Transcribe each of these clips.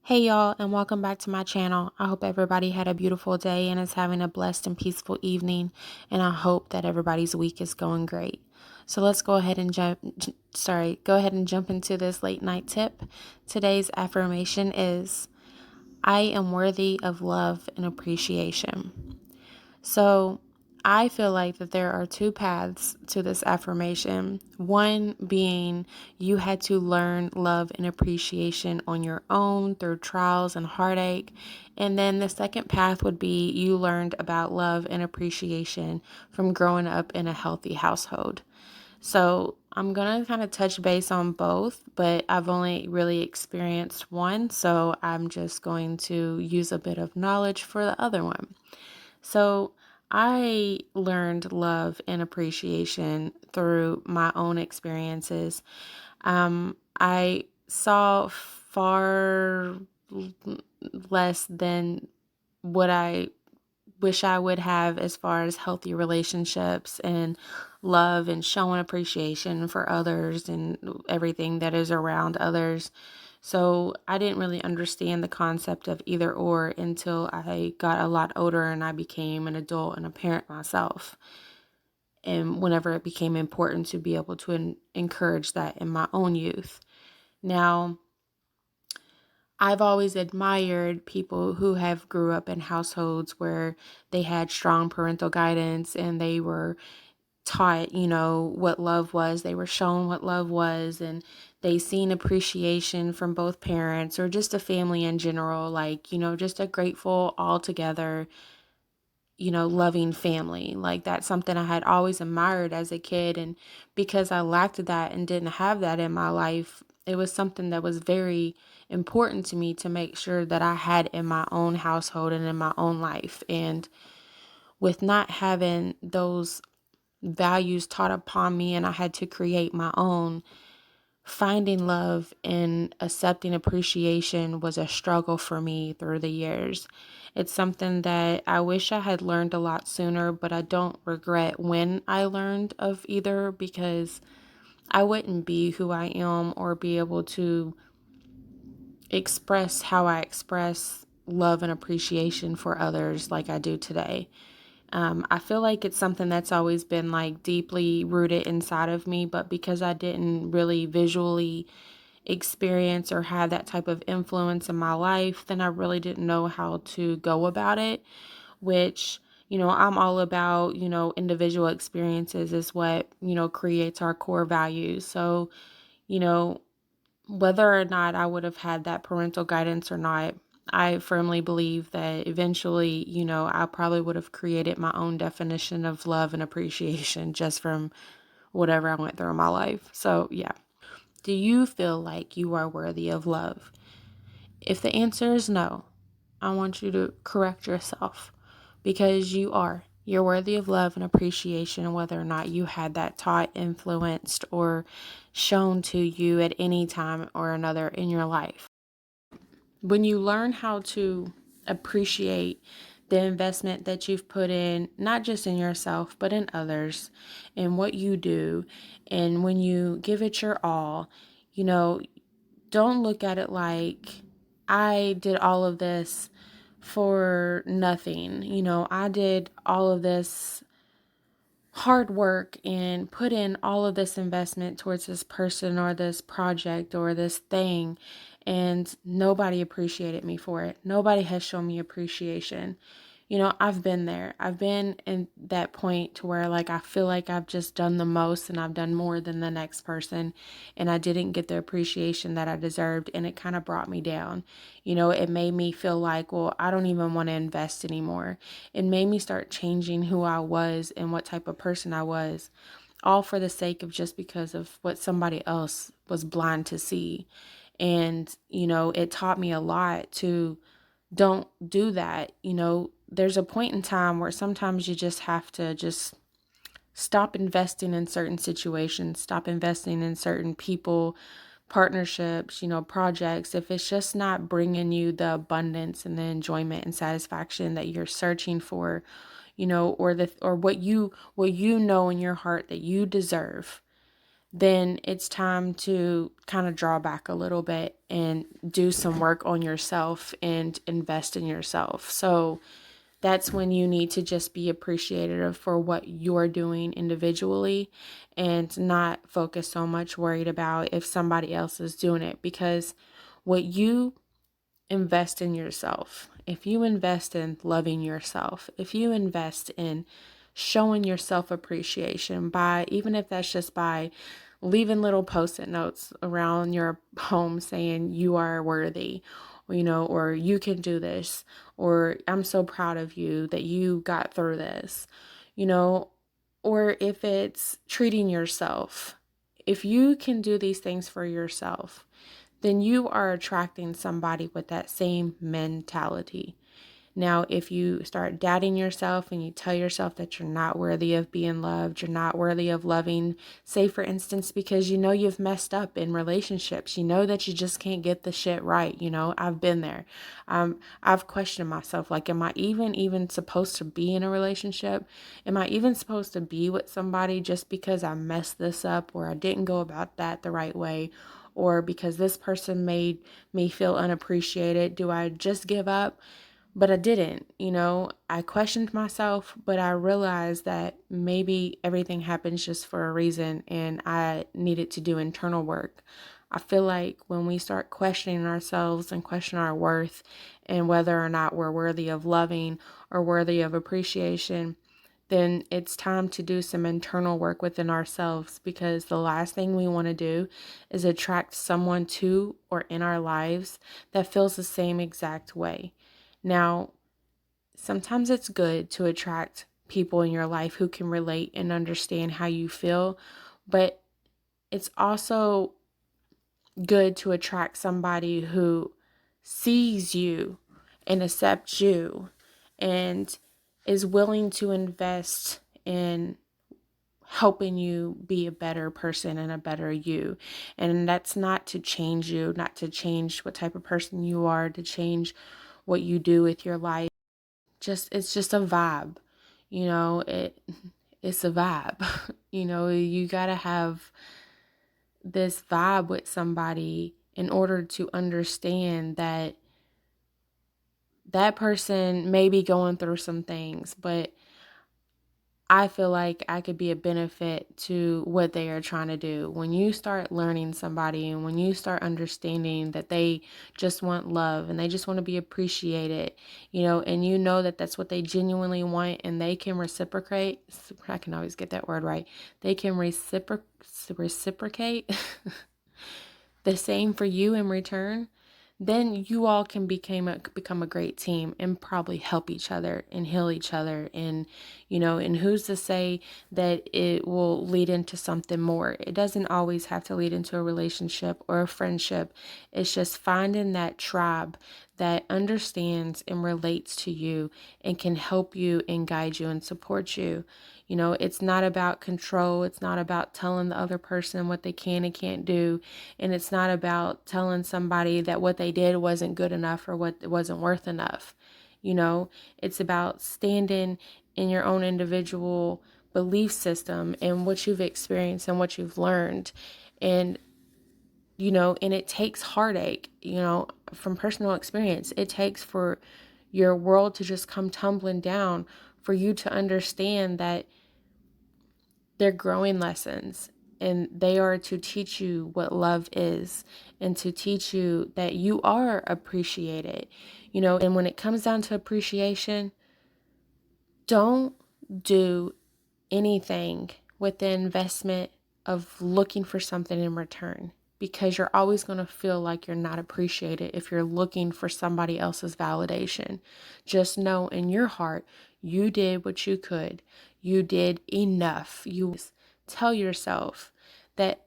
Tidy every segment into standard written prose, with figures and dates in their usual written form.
Hey y'all, and welcome back to my channel. I hope everybody had a beautiful day and is having a blessed and peaceful evening, and I hope that everybody's week is going great. So let's go ahead and jump into this late night tip. Today's affirmation is I am worthy of love and appreciation. So I feel like that there are two paths to this affirmation. One being you had to learn love and appreciation on your own through trials and heartache. And then the second path would be you learned about love and appreciation from growing up in a healthy household. So I'm going to kind of touch base on both, but I've only really experienced one. So I'm just going to use a bit of knowledge for the other one. So I learned love and appreciation through my own experiences. I saw far less than what I wish I would have as far as healthy relationships and love and showing appreciation for others and everything that is around others. So I didn't really understand the concept of either or until I got a lot older and I became an adult and a parent myself. And whenever it became important to be able to encourage that in my own youth. Now, I've always admired people who have grew up in households where they had strong parental guidance and they were taught, what love was. They were shown what love was, and they seen appreciation from both parents or just a family in general, like, just a grateful, all together, loving family. Like that's something I had always admired as a kid. And because I lacked that and didn't have that in my life, it was something that was very important to me to make sure that I had in my own household and in my own life. And with not having those values taught upon me and I had to create my own, finding love and accepting appreciation was a struggle for me through the years. It's something that I wish I had learned a lot sooner, but I don't regret when I learned of either because I wouldn't be who I am or be able to express how I express love and appreciation for others like I do today. I feel like it's something that's always been like deeply rooted inside of me, but because I didn't really visually experience or have that type of influence in my life, then I really didn't know how to go about it, which, I'm all about, individual experiences is what, creates our core values. So, you know, whether or not I would have had that parental guidance or not, I firmly believe that eventually, I probably would have created my own definition of love and appreciation just from whatever I went through in my life. So, yeah. Do you feel like you are worthy of love? If the answer is no, I want you to correct yourself because you are. You're worthy of love and appreciation, whether or not you had that taught, influenced, or shown to you at any time or another in your life. When you learn how to appreciate the investment that you've put in, not just in yourself, but in others, and what you do, and when you give it your all, you know, don't look at it like I did all of this for nothing. I did all of this hard work and put in all of this investment towards this person or this project or this thing, and nobody appreciated me for it. Nobody has shown me appreciation. I've been there. I've been in that point to where like I feel like I've just done the most and I've done more than the next person and I didn't get the appreciation that I deserved, and it kind of brought me down. It made me feel like, well, I don't even want to invest anymore. It made me start changing who I was and what type of person I was, all for the sake of just because of what somebody else was blind to see. And, it taught me a lot to don't do that. There's a point in time where sometimes you just have to just stop investing in certain situations, stop investing in certain people, partnerships, projects, if it's just not bringing you the abundance and the enjoyment and satisfaction that you're searching for, or what you know in your heart that you deserve. then it's time to kind of draw back a little bit and do some work on yourself and invest in yourself. So that's when you need to just be appreciative for what you're doing individually and not focus so much worried about if somebody else is doing it, because what you invest in yourself, if you invest in loving yourself, if you invest in showing yourself appreciation by, even if that's just by leaving little post-it notes around your home saying you are worthy, or you can do this, or I'm so proud of you that you got through this, you know, or if it's treating yourself, if you can do these things for yourself, then you are attracting somebody with that same mentality. Now, if you start doubting yourself and you tell yourself that you're not worthy of being loved, you're not worthy of loving, say for instance, because you know you've messed up in relationships, you know that you just can't get the shit right. I've been there. I've questioned myself, like, am I even supposed to be in a relationship? Am I even supposed to be with somebody just because I messed this up, or I didn't go about that the right way, or because this person made me feel unappreciated? Do I just give up? But I didn't. I questioned myself, but I realized that maybe everything happens just for a reason and I needed to do internal work. I feel like when we start questioning ourselves and question our worth and whether or not we're worthy of loving or worthy of appreciation, then it's time to do some internal work within ourselves, because the last thing we want to do is attract someone to or in our lives that feels the same exact way. Now, sometimes it's good to attract people in your life who can relate and understand how you feel, but it's also good to attract somebody who sees you and accepts you and is willing to invest in helping you be a better person and a better you. And that's not to change you, not to change what type of person you are, to change what you do with your life. It's just a vibe. It's a vibe. You got to have this vibe with somebody in order to understand that that person may be going through some things, but I feel like I could be a benefit to what they are trying to do. When you start learning somebody and when you start understanding that they just want love and they just want to be appreciated, and you know that that's what they genuinely want, and they can reciprocate. I can always get that word right. They can reciprocate the same for you in return, then you all can become a great team and probably help each other and heal each other. And who's to say that it will lead into something more? It doesn't always have to lead into a relationship or a friendship. It's just finding that tribe that understands and relates to you and can help you and guide you and support you. It's not about control. It's not about telling the other person what they can and can't do. And it's not about telling somebody that what they did wasn't good enough or what it wasn't worth enough. It's about standing in your own individual belief system and what you've experienced and what you've learned. And and it takes heartache, from personal experience. It takes for your world to just come tumbling down for you to understand that they're growing lessons and they are to teach you what love is and to teach you that you are appreciated. And when it comes down to appreciation, don't do anything with the investment of looking for something in return, because you're always going to feel like you're not appreciated if you're looking for somebody else's validation. Just know in your heart, you did what you could. You did enough. You tell yourself that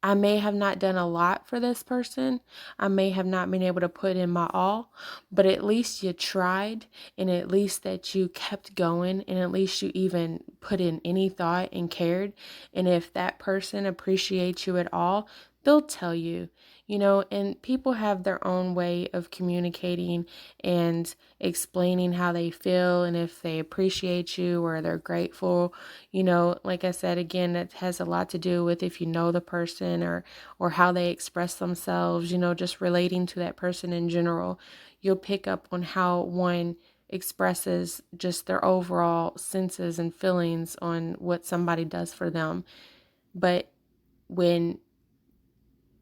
I may have not done a lot for this person. I may have not been able to put in my all, but at least you tried, and at least that you kept going, and at least you even put in any thought and cared. And if that person appreciates you at all, they'll tell you. and people have their own way of communicating and explaining how they feel and if they appreciate you or they're grateful. Like I said, again, it has a lot to do with if you know the person or how they express themselves, just relating to that person in general. You'll pick up on how one expresses just their overall senses and feelings on what somebody does for them. But when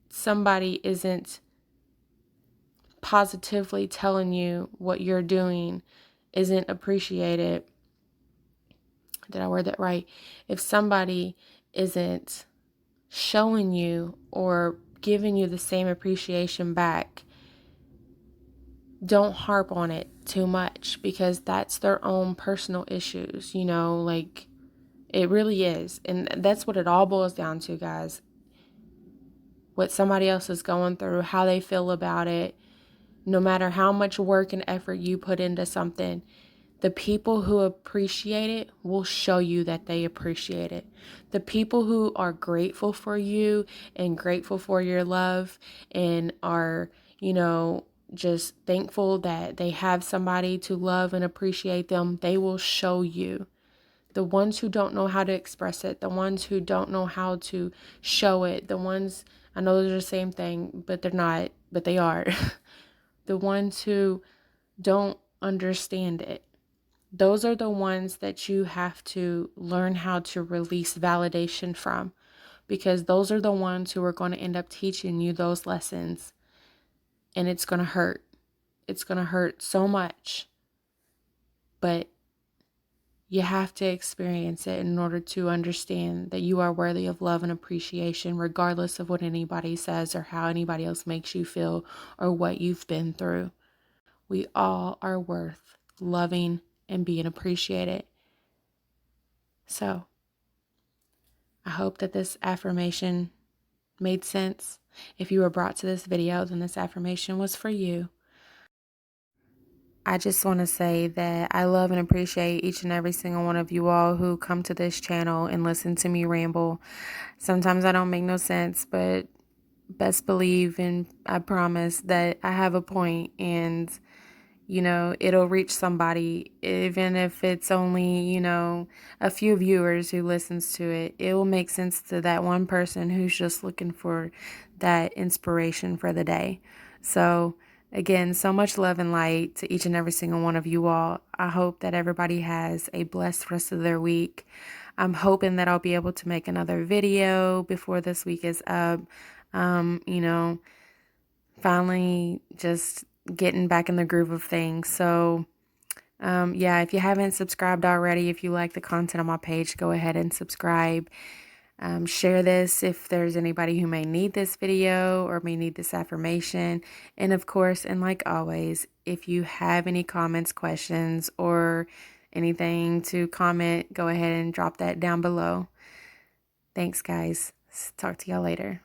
somebody isn't positively telling you what you're doing isn't appreciated, did I word that right? If somebody isn't showing you or giving you the same appreciation back, don't harp on it too much, because that's their own personal issues, like it really is. And that's what it all boils down to, guys. What somebody else is going through, how they feel about it, no matter how much work and effort you put into something, the people who appreciate it will show you that they appreciate it. The people who are grateful for you and grateful for your love and are, just thankful that they have somebody to love and appreciate them, they will show you. The ones who don't know how to express it, the ones who don't know how to show it, the ones, I know they're the same thing, but they're not, but they are. The ones who don't understand it, those are the ones that you have to learn how to release validation from, because those are the ones who are going to end up teaching you those lessons, and it's going to hurt. It's going to hurt so much, but you have to experience it in order to understand that you are worthy of love and appreciation, regardless of what anybody says or how anybody else makes you feel or what you've been through. We all are worth loving and being appreciated. So, I hope that this affirmation made sense. If you were brought to this video, then this affirmation was for you. I just want to say that I love and appreciate each and every single one of you all who come to this channel and listen to me ramble. Sometimes I don't make no sense, but best believe and I promise that I have a point, and it'll reach somebody, even if it's only, a few viewers who listens to it. It will make sense to that one person who's just looking for that inspiration for the day. So again, so much love and light to each and every single one of you all. I hope that everybody has a blessed rest of their week. I'm hoping that I'll be able to make another video before this week is up. Finally just getting back in the groove of things. So if you haven't subscribed already, if you like the content on my page, go ahead and subscribe. Share this if there's anybody who may need this video or may need this affirmation. And of course, and like always, if you have any comments, questions, or anything to comment, go ahead and drop that down below. Thanks, guys. Talk to y'all later.